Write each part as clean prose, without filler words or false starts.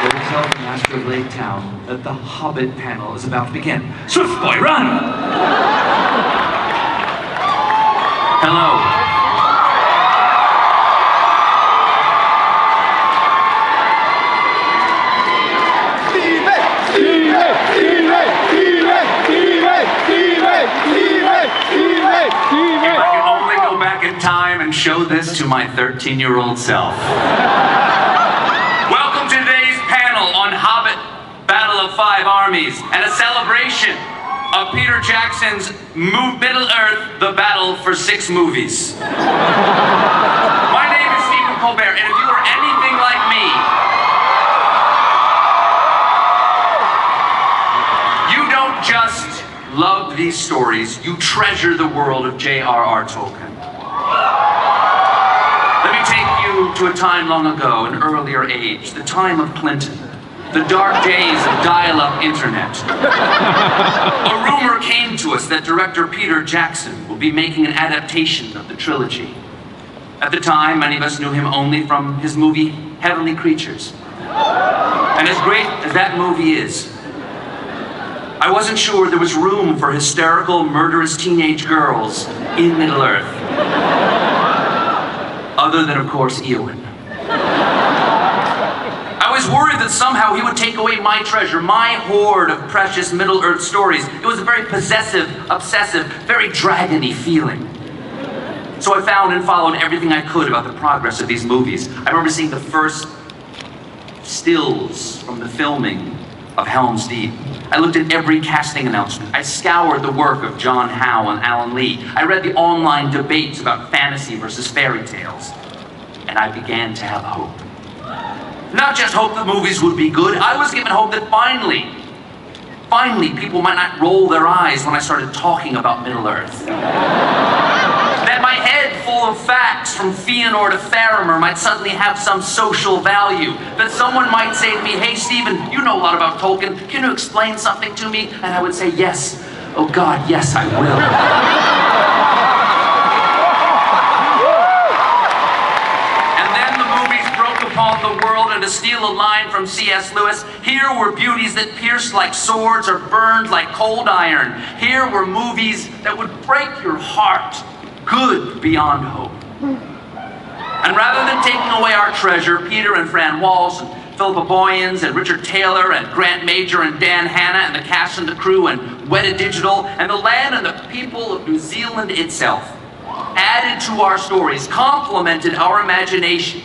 Go tell the master of Lake Town that the Hobbit panel is about to begin. Swift boy, run! Hello. If I could only go back in time and show this to my 13-year-old self. Welcome to today's panel on Hobbit, Battle of Five Armies, and a celebration of Peter Jackson's Middle-earth, The Battle for 6 Movies. My name is Cobert, and if you are anything like me, you don't just love these stories, you treasure the world of J.R.R. Tolkien. Let me take you to a time long ago, an earlier age, the time of Clinton, the dark days of dial-up internet. A rumor came to us that director Peter Jackson will be making an adaptation of the trilogy. At the time, many of us knew him only from his movie, Heavenly Creatures. And as great as that movie is, I wasn't sure there was room for hysterical, murderous teenage girls in Middle-earth. Other than, of course, Eowyn. I was worried that somehow he would take away my treasure, my hoard of precious Middle-earth stories. It was a very possessive, obsessive, very dragon-y feeling. So I found and followed everything I could about the progress of these movies. I remember seeing the first stills from the filming of Helm's Deep. I looked at every casting announcement. I scoured the work of John Howe and Alan Lee. I read the online debates about fantasy versus fairy tales. And I began to have hope. Not just hope the movies would be good, I was given hope that finally, people might not roll their eyes when I started talking about Middle-earth. That my head full of facts from Fëanor to Faramir might suddenly have some social value. That someone might say to me, "Hey Stephen, you know a lot about Tolkien, can you explain something to me?" And I would say, "Yes, oh God, yes I will." And then the movies broke upon the world, and to steal a line from C.S. Lewis, here were beauties that pierced like swords or burned like cold iron. Here were movies that would break your heart. Good beyond hope. And rather than taking away our treasure, Peter and Fran Walsh and Philippa Boyens and Richard Taylor and Grant Major and Dan Hanna and the cast and the crew and Weta Digital and the land and the people of New Zealand itself added to our stories, complemented our imagination.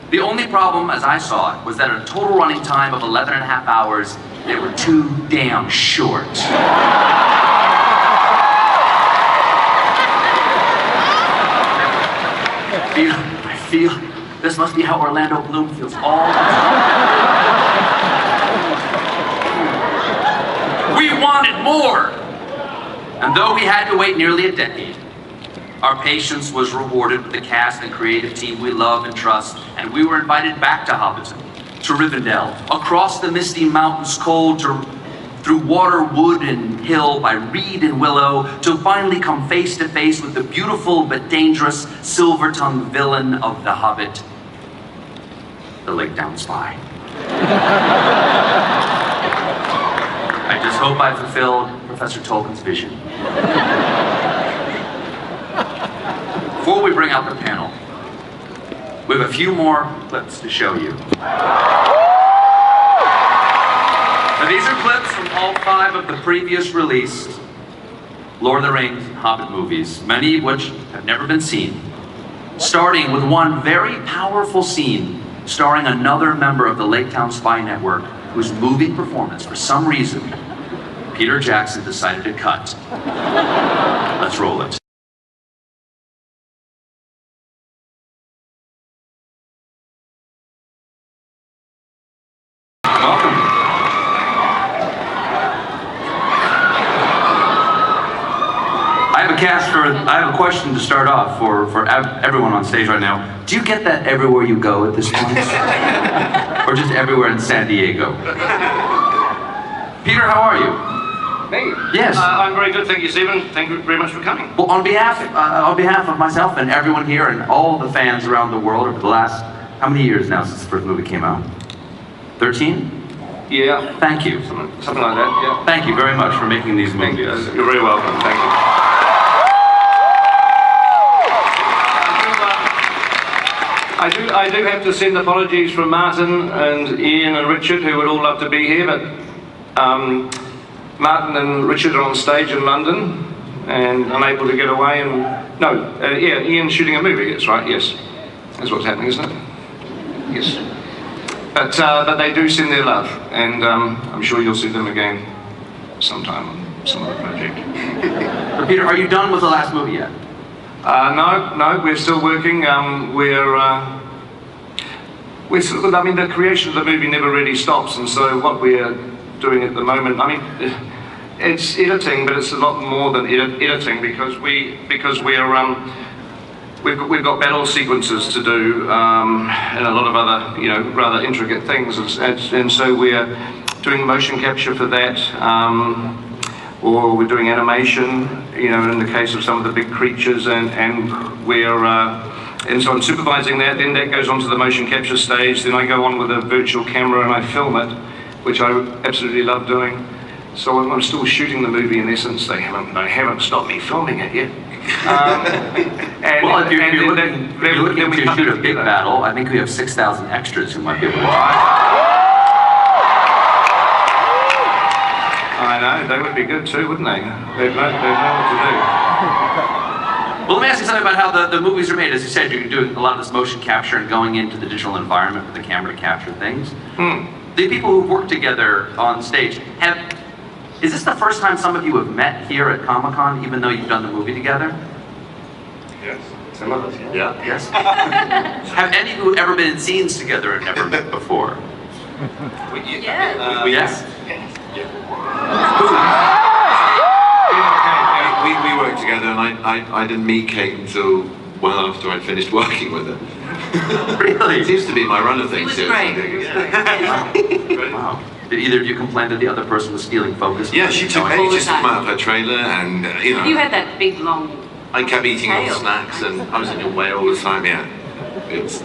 The only problem, as I saw it, was that at a total running time of 11.5 hours, they were too damn short. I feel this must be how Orlando Bloom feels all the time. We wanted more! And though we had to wait nearly a decade, our patience was rewarded with the cast and creative team we love and trust, and we were invited back to Hobbiton, to Rivendell, across the misty mountains cold, through water, wood, and hill, by reed and willow, to finally come face to face with the beautiful but dangerous silver-tongued villain of The Hobbit, the Lake Town Spy. I just hope I fulfilled Professor Tolkien's vision. Before we bring out the panel, we have a few more clips to show you. Now, these are clips from all 5 of the previous released Lord of the Rings and Hobbit movies, many of which have never been seen, starting with one very powerful scene starring another member of the Lake Town Spy Network whose movie performance, for some reason, Peter Jackson decided to cut. Let's roll it. I have a question to start off for everyone on stage right now. Do you get that everywhere you go at this point? Or just everywhere in San Diego? Peter, how are you? Me? Yes. I'm very good, thank you, Stephen. Thank you very much for coming. Well, on behalf of myself and everyone here and all the fans around the world over the last, how many years now since the first movie came out? 13? Yeah. Thank you. Something like that, yeah. Thank you very much for making these Thank you. movies. You're very welcome. Thank you. I do have to send apologies from Martin and Ian and Richard, who would all love to be here, but Martin and Richard are on stage in London and unable to get away. And yeah, Ian's shooting a movie. That's right. Yes, that's what's happening, isn't it? Yes. But they do send their love, and I'm sure you'll see them again sometime on some other project. But Peter, are you done with the last movie yet? No, we're still working. We're sort of, I mean, the creation of the movie never really stops, and so what we're doing at the moment, I mean, it's editing, but it's a lot more than editing because we've got battle sequences to do and a lot of other, rather intricate things, and so we're doing motion capture for that, or we're doing animation, in the case of some of the big creatures, and so I'm supervising that. Then that goes on to the motion capture stage. Then I go on with a virtual camera and I film it, which I absolutely love doing. So I'm still shooting the movie in essence. They haven't stopped me filming it yet. Well, if you're looking to shoot a big battle, I think we have 6,000 extras who might be able to. I know, they would be good too, wouldn't they? They'd know what to do. Well, let me ask you something about how the movies are made. As you said, you're doing a lot of this motion capture and going into the digital environment with the camera to capture things. The people who've worked together on stage, is this the first time some of you have met here at Comic-Con, even though you've done the movie together? Yes. Some of us, yeah. Yes? Have any of you ever been in scenes together and never met before? Yeah. Yes? We worked together, and I didn't meet Kate until well after I'd finished working with her. Really? It seems to be my run of things. It was great. Wow. Did either of you complain that the other person was stealing focus? Yeah, she took ages to come out of her trailer, and You had that big long. I kept eating all the tail. snacks, and I was in your way all the time. Yeah, it's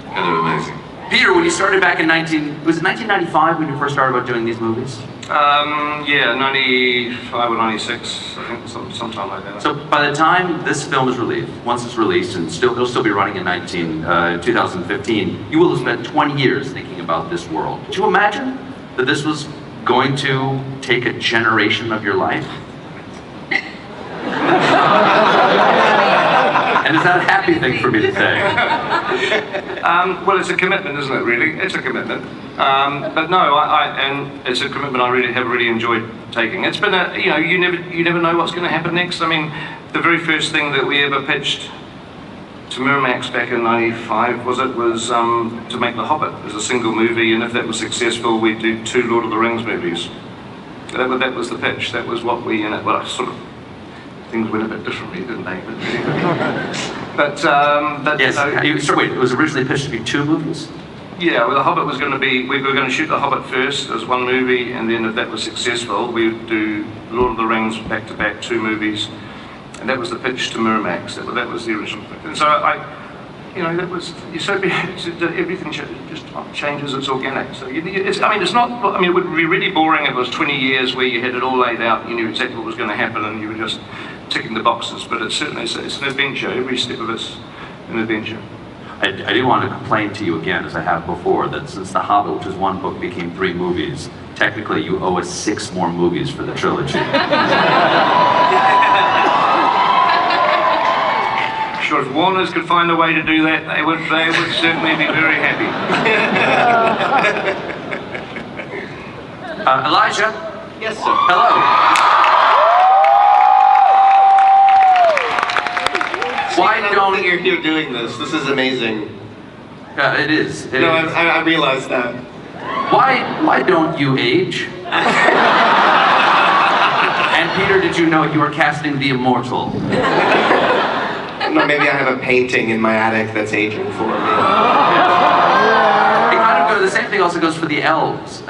kind of amazing. Peter, when you started back in 1995 when you first started about doing these movies? Yeah, 95 or 96, I think, sometime like that. So by the time this film is released, once it's released, and it'll still be running in 2015, you will have spent 20 years thinking about this world. Did you imagine that this was going to take a generation of your life? And is that a happy thing for me to say? Well, it's a commitment, isn't it, really? It's a commitment. But no, and it's a commitment I have really enjoyed taking. It's been you never know what's going to happen next. I mean, the very first thing that we ever pitched to Miramax back in '95 was to make The Hobbit as a single movie, and if that was successful, we'd do 2 Lord of the Rings movies. That was the pitch. That was what we, things went a bit differently, didn't they? But Yes. So wait, it was originally pitched to be 2 movies? Yeah, well, The Hobbit was going to be, we were going to shoot The Hobbit first as 1 movie, and then if that was successful, we would do Lord of the Rings back-to-back 2 movies, and that was the pitch to Miramax. That was the original pitch. And so that was, everything just changes, it's organic. So it's not, it would be really boring if it was 20 years where you had it all laid out, you knew exactly what was going to happen, and you were just ticking the boxes, but it's certainly, it's an adventure. Every step of it's an adventure. I do want to complain to you again, as I have before, that since The Hobbit, which is 1 book, became 3 movies, technically you owe us 6 more movies for the trilogy. Sure, if Warners could find a way to do that, they would certainly be very happy. Elijah? Yes, sir. Hello. Why don't you're here doing this? This is amazing. it is. It is. I realize that. Why don't you age? And Peter, did you know you were casting the immortal? No, maybe I have a painting in my attic that's aging for me. It kind of goes, the same thing also goes for the elves.